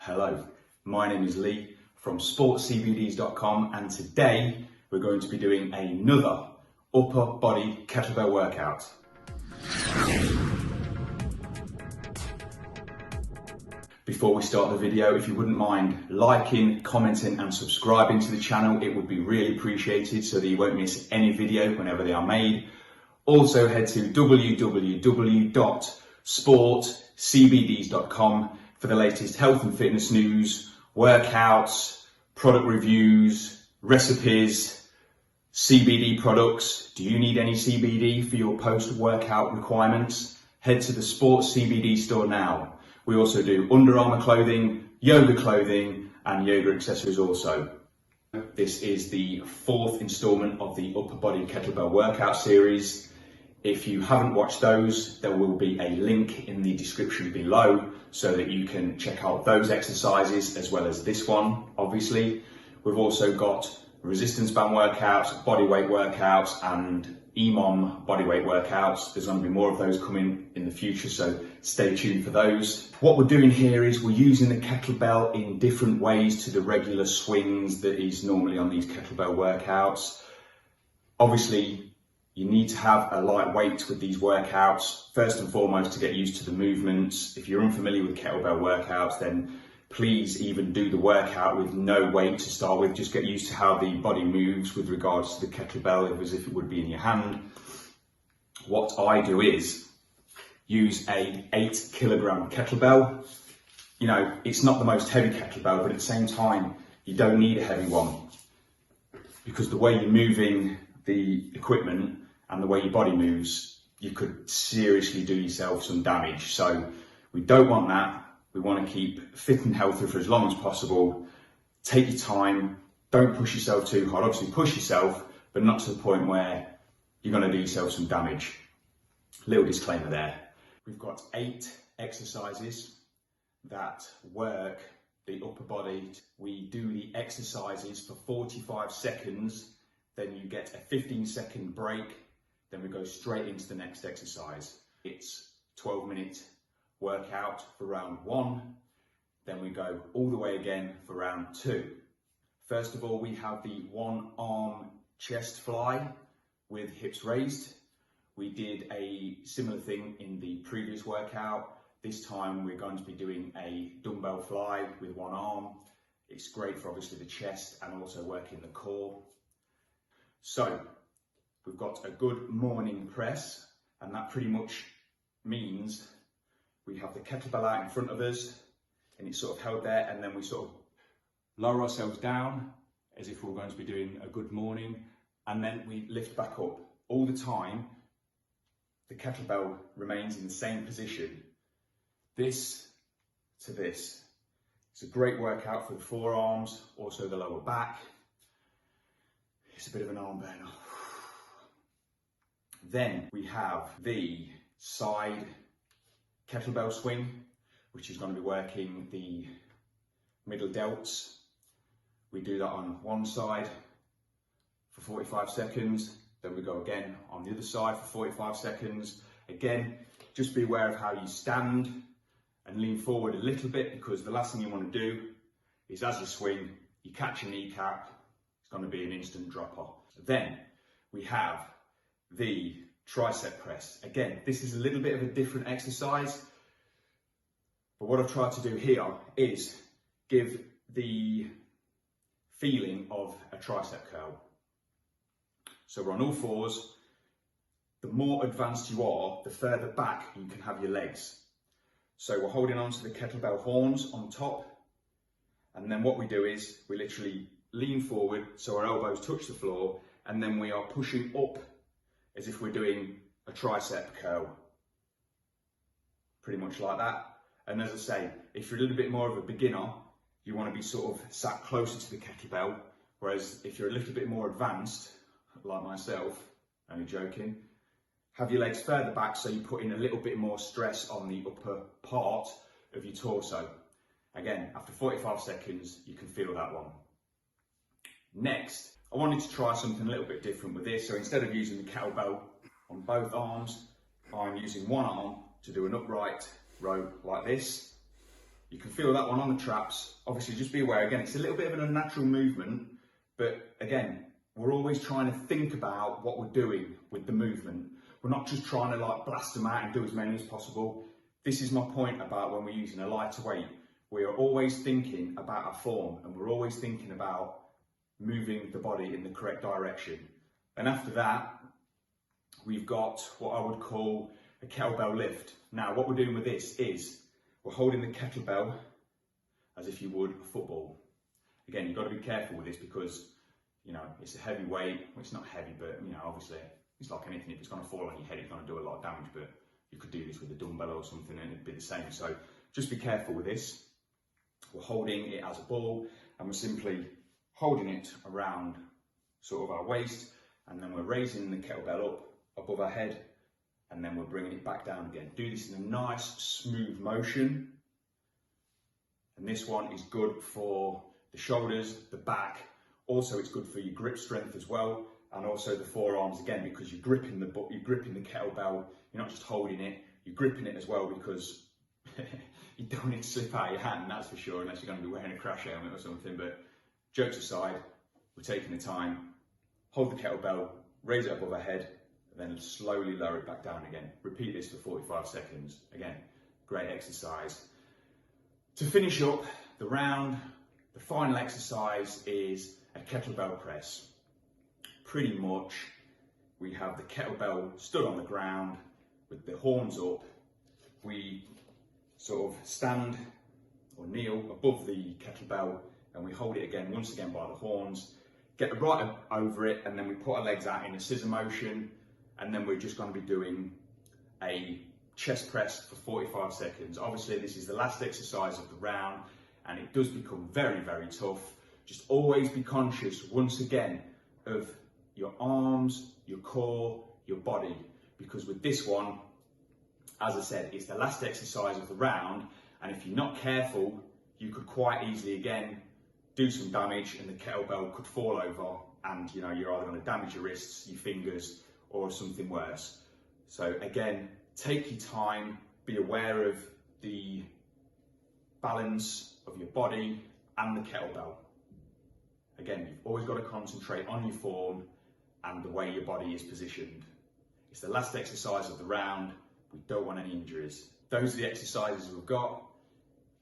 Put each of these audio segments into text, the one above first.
Hello, my name is Lee from sportcbds.com, and today we're going to be doing another upper body kettlebell workout. Before we start the video, if you wouldn't mind liking, commenting and subscribing to the channel, it would be really appreciated so that you won't miss any video whenever they are made. Also head to www.sportcbds.com for the latest health and fitness news, workouts, product reviews, recipes, CBD products. Do you need any CBD for your post-workout requirements? Head to the Sports CBD store now. We also do Under Armour clothing, yoga clothing and yoga accessories also. This is the fourth installment of the upper body kettlebell workout series. If you haven't watched those, there will be a link in the description below so that you can check out those exercises as well as this one, obviously. We've also got resistance band workouts, body weight workouts and EMOM bodyweight workouts. There's going to be more of those coming in the future, so stay tuned for those. What we're doing here is we're using the kettlebell in different ways to the regular swings that is normally on these kettlebell workouts. Obviously, you need to have a light weight with these workouts, first and foremost to get used to the movements. If you're unfamiliar with kettlebell workouts, then please even do the workout with no weight to start with. Just get used to how the body moves with regards to the kettlebell as if it would be in your hand. What I do is use a 8 kilogram kettlebell. You know, it's not the most heavy kettlebell, but at the same time, you don't need a heavy one because the way you're moving the equipment and the way your body moves, you could seriously do yourself some damage. So we don't want that. We want to keep fit and healthy for as long as possible. Take your time, don't push yourself too hard. Obviously push yourself, but not to the point where you're going to do yourself some damage. Little disclaimer there. We've got 8 exercises that work the upper body. We do the exercises for 45 seconds, then you get a 15-second break, then we go straight into the next exercise. It's 12-minute workout for round 1, then we go all the way again for round 2. First of all, we have the 1-arm chest fly with hips raised. We did a similar thing in the previous workout. This time we're going to be doing a dumbbell fly with 1 arm. It's great for obviously the chest and also working the core. So we've got a good morning press, and that pretty much means we have the kettlebell out in front of us and it's sort of held there, and then we sort of lower ourselves down as if we're going to be doing a good morning, and then we lift back up. All the time, the kettlebell remains in the same position. This to this. It's a great workout for the forearms, also the lower back. It's a bit of an arm burner. Then we have the side kettlebell swing, which is going to be working the middle delts. We do that on one side for 45 seconds, then we go again on the other side for 45 seconds. Again, just be aware of how you stand and lean forward a little bit, because the last thing you want to do is as you swing, you catch your kneecap, it's going to be an instant drop off. Then we have the tricep press. Again, this is a little bit of a different exercise, but what I've tried to do here is give the feeling of a tricep curl. So we're on all fours. The more advanced you are, the further back you can have your legs. So we're holding on to the kettlebell horns on top, and then what we do is we literally lean forward so our elbows touch the floor, and then we are pushing up as if we're doing a tricep curl. Pretty much like that. And as I say, if you're a little bit more of a beginner, you want to be sort of sat closer to the kettlebell, whereas if you're a little bit more advanced, like myself, only joking, have your legs further back so you put in a little bit more stress on the upper part of your torso. Again, after 45 seconds, you can feel that one. Next, I wanted to try something a little bit different with this. So instead of using the kettlebell on both arms, I'm using one arm to do an upright row like this. You can feel that one on the traps. Obviously, just be aware, again, it's a little bit of an unnatural movement, but again, we're always trying to think about what we're doing with the movement. We're not just trying to like blast them out and do as many as possible. This is my point about when we're using a lighter weight. We are always thinking about our form, and we're always thinking about moving the body in the correct direction. And after that, we've got what I would call a kettlebell lift. Now, what we're doing with this is we're holding the kettlebell as if you would a football. Again, you've got to be careful with this because, you know, it's a heavy weight. Well, it's not heavy, but, you know, obviously it's like anything. If it's going to fall on your head, it's going to do a lot of damage, but you could do this with a dumbbell or something and it'd be the same. So just be careful with this. We're holding it as a ball and we're simply holding it around sort of our waist, and then we're raising the kettlebell up above our head, and then we're bringing it back down again. Do this in a nice smooth motion. And this one is good for the shoulders, the back. Also, it's good for your grip strength as well, and also the forearms again, because you're gripping the kettlebell. You're not just holding it, you're gripping it as well, because you don't want it to slip out of your hand, that's for sure, unless you're going to be wearing a crash helmet or something. But jokes aside, we're taking the time, hold the kettlebell, raise it above our head, and then slowly lower it back down again. Repeat this for 45 seconds. Again, great exercise. To finish up the round, the final exercise is a kettlebell press. Pretty much, we have the kettlebell stood on the ground with the horns up. We sort of stand or kneel above the kettlebell and we hold it again, once again by the horns, get right over it, and then we put our legs out in a scissor motion, and then we're just going to be doing a chest press for 45 seconds. Obviously, this is the last exercise of the round, and it does become very, very tough. Just always be conscious, once again, of your arms, your core, your body, because with this one, as I said, it's the last exercise of the round, and if you're not careful, you could quite easily, again, do some damage and the kettlebell could fall over, and you know, you're either going to damage your wrists, your fingers, or something worse. So again, take your time, be aware of the balance of your body and the kettlebell. Again, you've always got to concentrate on your form and the way your body is positioned. It's the last exercise of the round. We don't want any injuries. Those are the exercises we've got.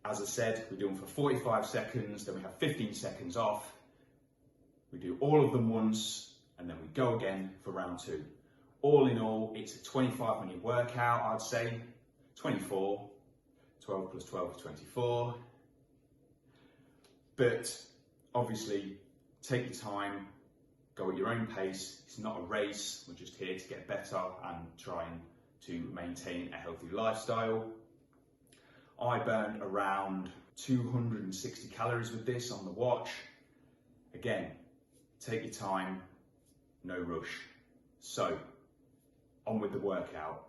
As I said, we do them for 45 seconds, then we have 15 seconds off. We do all of them once, and then we go again for round two. All in all, it's a 25-minute workout, I'd say. 24, 12 plus 12 is 24. But obviously, take your time, go at your own pace. It's not a race, we're just here to get better and trying to maintain a healthy lifestyle. I burned around 260 calories with this on the watch. Again, take your time, no rush. So, on with the workout.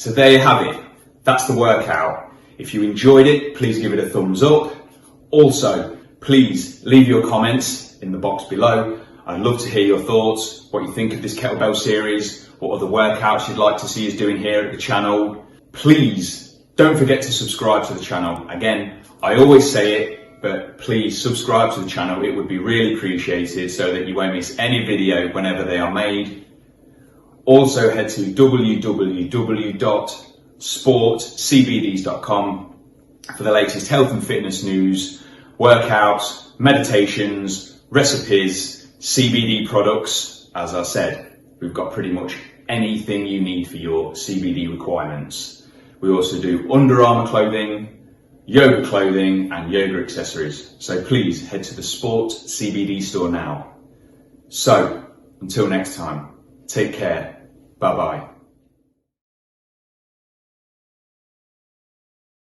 So there you have it. That's the workout. If you enjoyed it, please give it a thumbs up. Also, please leave your comments in the box below. I'd love to hear your thoughts, what you think of this kettlebell series, what other workouts you'd like to see us doing here at the channel. Please don't forget to subscribe to the channel. Again, I always say it, but please subscribe to the channel. It would be really appreciated so that you won't miss any video whenever they are made. Also head to www.sportcbds.com for the latest health and fitness news, workouts, meditations, recipes, CBD products. As I said, we've got pretty much anything you need for your CBD requirements. We also do Under Armour clothing, yoga clothing and yoga accessories. So please head to the Sport CBD store now. So until next time, take care. Bye bye.